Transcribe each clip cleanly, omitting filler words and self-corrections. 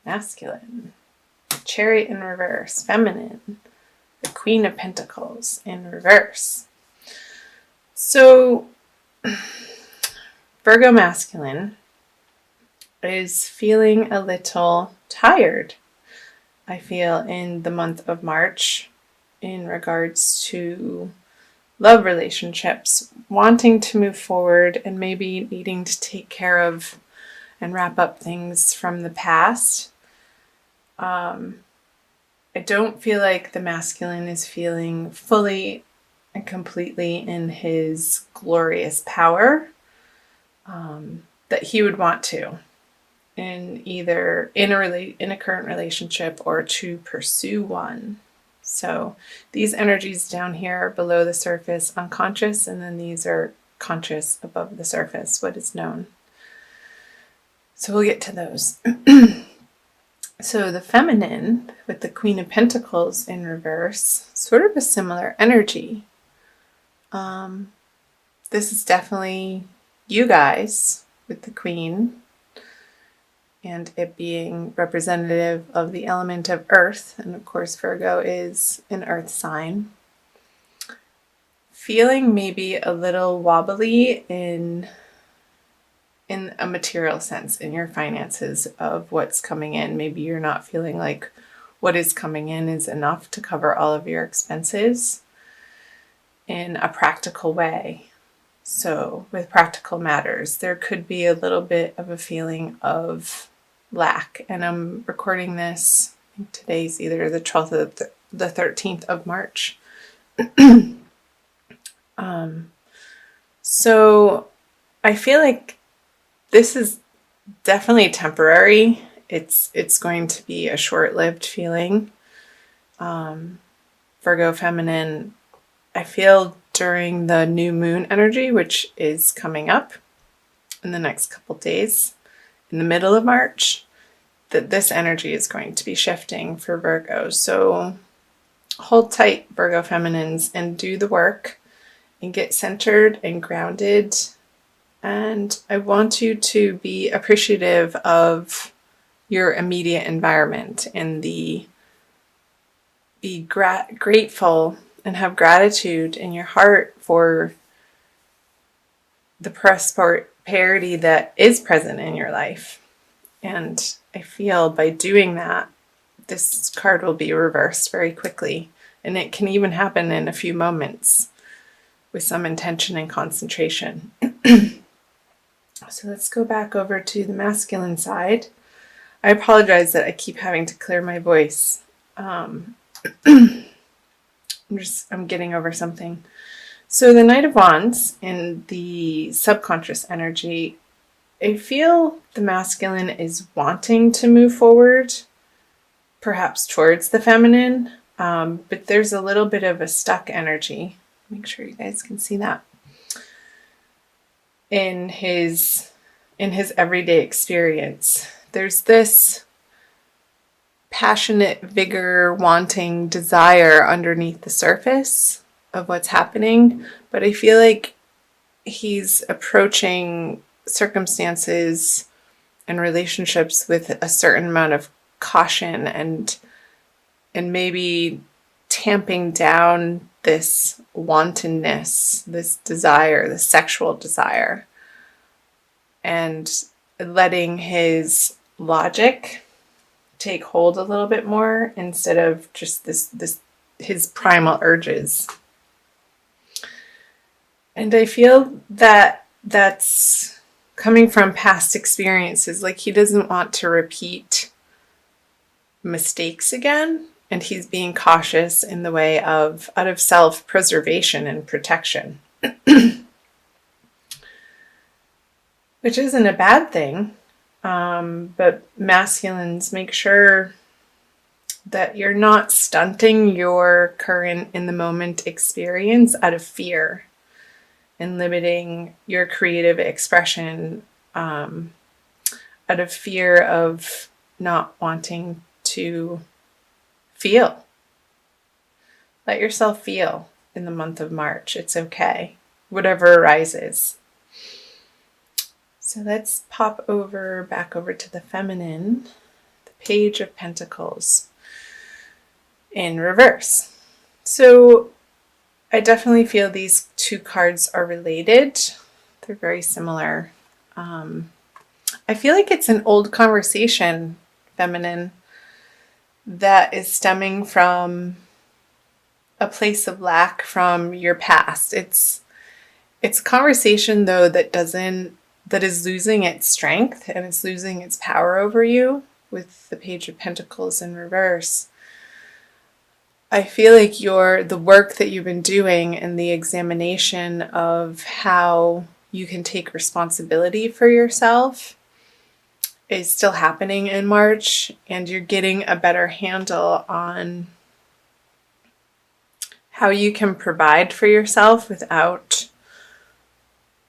masculine. Chariot in reverse, feminine. The Queen of Pentacles in reverse. So, Virgo masculine is feeling a little tired, I feel, in the month of March in regards to love relationships, wanting to move forward and maybe needing to take care of and wrap up things from the past. I don't feel like the masculine is feeling fully and completely in his glorious power that he would want to in either in a current relationship or to pursue one. So these energies down here are below the surface, unconscious, and then these are conscious above the surface, what is known. So we'll get to those. So the feminine with the Queen of Pentacles in reverse, sort of a similar energy. This is definitely you guys with the Queen and it being representative of the element of earth. And of course, Virgo is an earth sign. Feeling maybe a little wobbly in a material sense in your finances of what's coming in. Maybe you're not feeling like what is coming in is enough to cover all of your expenses in a practical way. So with practical matters, there could be a little bit of a feeling of lack. And I'm recording this, I think today's either the 12th or the 13th of March. So I feel like this is definitely temporary. It's going to be a short-lived feeling. Virgo feminine, I feel during the new moon energy, which is coming up in the next couple days, in the middle of March, that this energy is going to be shifting for Virgo. So hold tight, Virgo feminines, and do the work and get centered and grounded. And I want you to be appreciative of your immediate environment and be grateful and have gratitude in your heart for the prosperity that is present in your life. And I feel by doing that, this card will be reversed very quickly. And it can even happen in a few moments with some intention and concentration. So let's go back over to the masculine side. I apologize that I keep having to clear my voice. I'm getting over something. So the Knight of Wands in the subconscious energy, I feel the masculine is wanting to move forward, perhaps towards the feminine, but there's a little bit of a stuck energy. Make sure you guys can see that. In his everyday experience, there's this passionate vigor, wanting desire underneath the surface of what's happening, but I feel like he's approaching circumstances and relationships with a certain amount of caution and maybe tamping down this wantonness, this desire, this sexual desire, and letting his logic take hold a little bit more instead of just his primal urges. And I feel that that's coming from past experiences. Like he doesn't want to repeat mistakes again. And he's being cautious in the way of out of self-preservation and protection. Which isn't a bad thing. But masculines, make sure that you're not stunting your current in the moment experience out of fear and limiting your creative expression out of fear of not wanting to feel. Let yourself feel in the month of March. It's okay. Whatever arises. So let's pop back over to the feminine, the Page of Pentacles in reverse. So I definitely feel these two cards are related. They're very similar. I feel like it's an old conversation, feminine, that is stemming from a place of lack from your past. It's conversation though that is losing its strength and it's losing its power over you with the Page of Pentacles in reverse. I feel like the work that you've been doing and the examination of how you can take responsibility for yourself is still happening in March, and you're getting a better handle on how you can provide for yourself without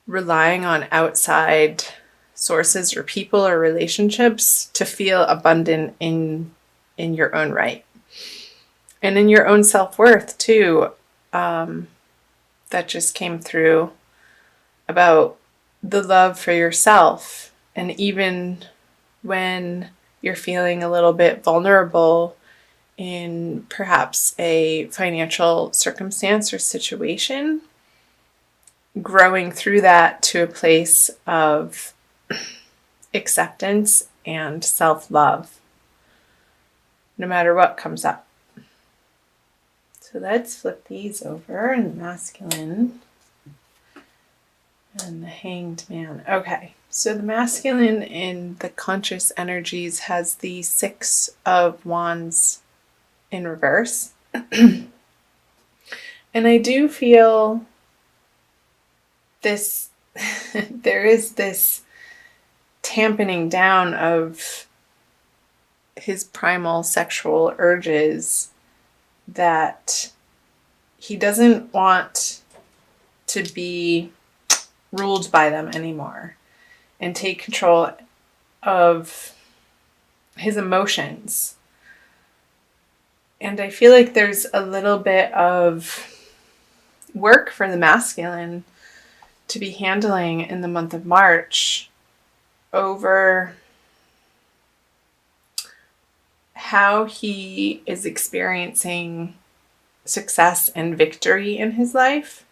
relying on outside sources or people or relationships to feel abundant in your own right. And in your own self-worth too. That just came through about the love for yourself. And even when you're feeling a little bit vulnerable in perhaps a financial circumstance or situation, growing through that to a place of acceptance and self-love, no matter what comes up. So let's flip these over, and the masculine and the Hanged Man. Okay, so the masculine in the conscious energies has the Six of Wands in reverse. And I do feel this, there is this tamping down of his primal sexual urges, that he doesn't want to be ruled by them anymore and take control of his emotions. And I feel like there's a little bit of work for the masculine to be handling in the month of March over how he is experiencing success and victory in his life.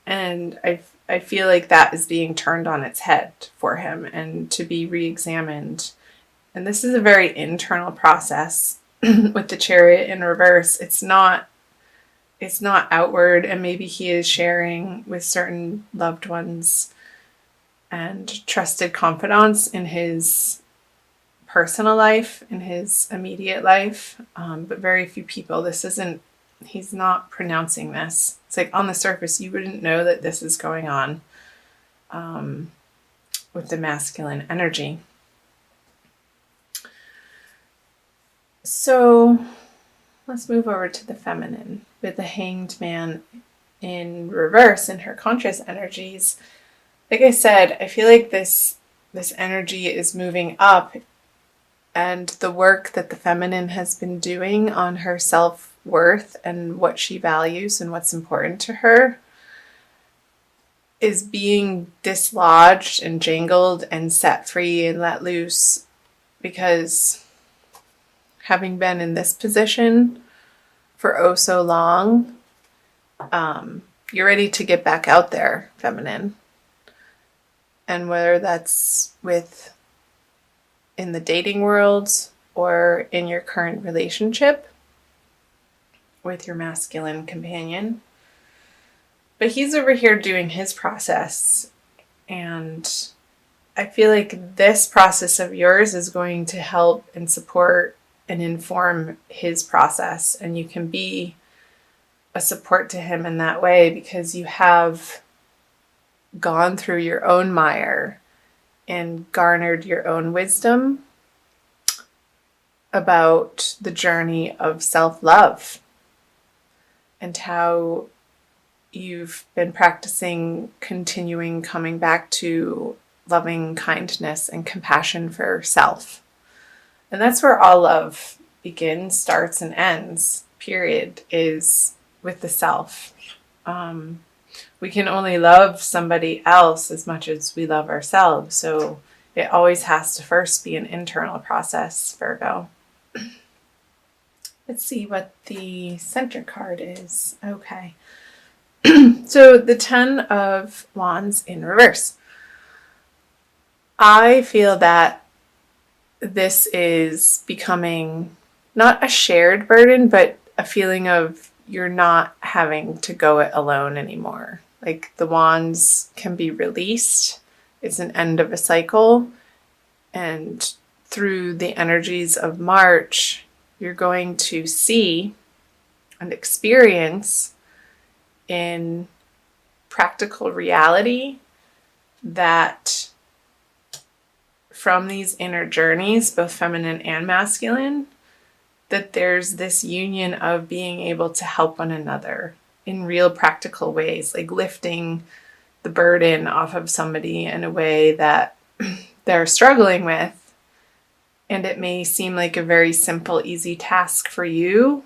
And I feel like that is being turned on its head for him and to be re-examined. And this is a very internal process with the Chariot in reverse. It's not outward, and maybe he is sharing with certain loved ones and trusted confidants in his personal life, in his immediate life, but very few people. He's not pronouncing this. It's like on the surface, you wouldn't know that this is going on with the masculine energy. So let's move over to the feminine with the Hanged Man in reverse in her conscious energies. Like I said, I feel like this energy is moving up, and the work that the feminine has been doing on her self-worth and what she values and what's important to her is being dislodged and jangled and set free and let loose, because having been in this position for oh so long, you're ready to get back out there, feminine. And whether that's in the dating world or in your current relationship with your masculine companion. But he's over here doing his process, and I feel like this process of yours is going to help and support and inform his process, and you can be a support to him in that way because you have gone through your own mire and garnered your own wisdom about the journey of self-love and how you've been practicing coming back to loving kindness and compassion for self. And that's where all love begins, starts, and ends, period, is with the self. We can only love somebody else as much as we love ourselves. So it always has to first be an internal process, Virgo. Let's see what the center card is. Okay. So the 10 of Wands in reverse. I feel that this is becoming not a shared burden, but a feeling of you're not having to go it alone anymore. Like the wands can be released. It's an end of a cycle. And through the energies of March, you're going to see and experience in practical reality that from these inner journeys, both feminine and masculine, that there's this union of being able to help one another in real practical ways, like lifting the burden off of somebody in a way that they're struggling with. And it may seem like a very simple, easy task for you,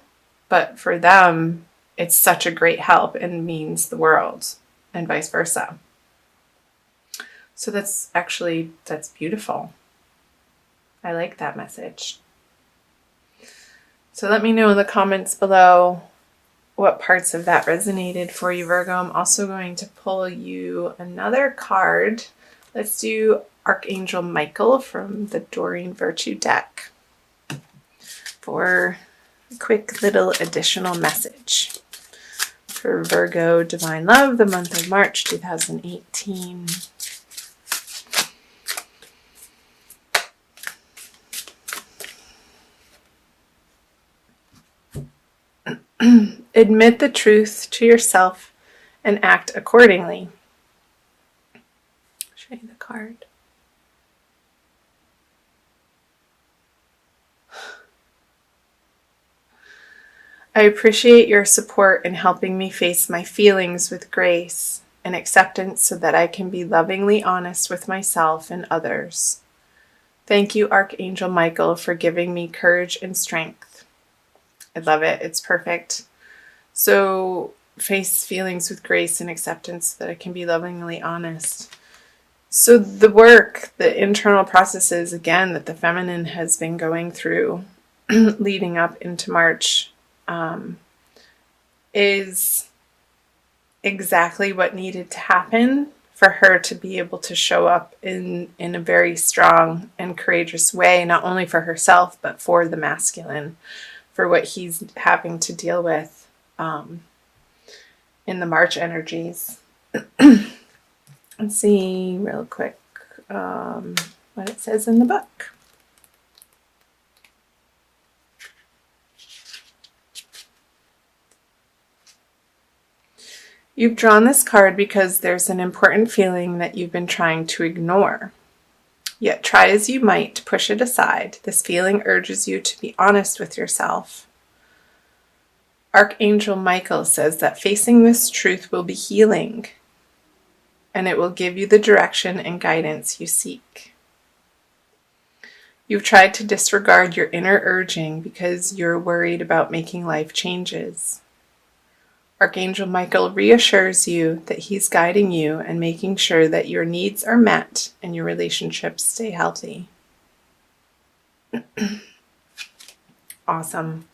but for them, it's such a great help and means the world, and vice versa. So that's beautiful. I like that message. So let me know in the comments below what parts of that resonated for you, Virgo. I'm also going to pull you another card. Let's do Archangel Michael from the Doreen Virtue deck for a quick little additional message for Virgo Divine Love, the month of March 2018. Admit the truth to yourself and act accordingly. I'll show you the card. I appreciate your support in helping me face my feelings with grace and acceptance so that I can be lovingly honest with myself and others. Thank you, Archangel Michael, for giving me courage and strength. I love it. It's perfect. So face feelings with grace and acceptance so that I can be lovingly honest. So the work, the internal processes, again, that the feminine has been going through leading up into March is exactly what needed to happen for her to be able to show up in a very strong and courageous way, not only for herself, but for the masculine, for what he's having to deal with in the March energies. Let's see real quick what it says in the book. You've drawn this card because there's an important feeling that you've been trying to ignore. Yet try as you might to push it aside, this feeling urges you to be honest with yourself. Archangel Michael says that facing this truth will be healing, and it will give you the direction and guidance you seek. You've tried to disregard your inner urging because you're worried about making life changes. Archangel Michael reassures you that he's guiding you and making sure that your needs are met and your relationships stay healthy. Awesome.